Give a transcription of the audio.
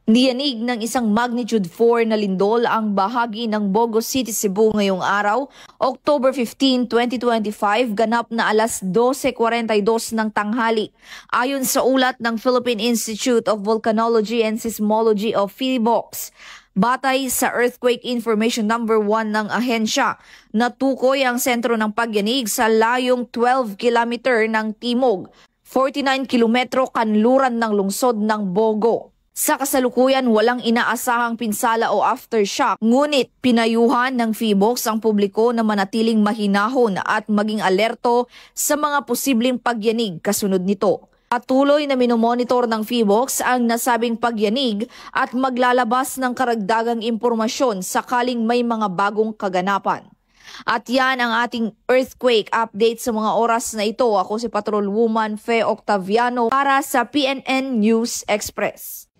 Niyanig ng isang magnitude 4 na lindol ang bahagi ng Bogo City, Cebu ngayong araw, October 15, 2025, ganap na alas 12:42 ng tanghali. Ayon sa ulat ng Philippine Institute of Volcanology and Seismology of PHIVOLCS, batay sa Earthquake Information Number 1 ng ahensya, natukoy ang sentro ng pagyanig sa layong 12 kilometer ng timog, 49 kilometro kanluran ng lungsod ng Bogo. Sa kasalukuyan, walang inaasahang pinsala o aftershock, ngunit pinayuhan ng PHIVOLCS ang publiko na manatiling mahinahon at maging alerto sa mga posibleng pagyanig kasunod nito. Patuloy na minomonitor ng PHIVOLCS ang nasabing pagyanig at maglalabas ng karagdagang impormasyon sakaling may mga bagong kaganapan. At yan ang ating earthquake update sa mga oras na ito. Ako si Patrolwoman Fe Octaviano para sa PNN News Express.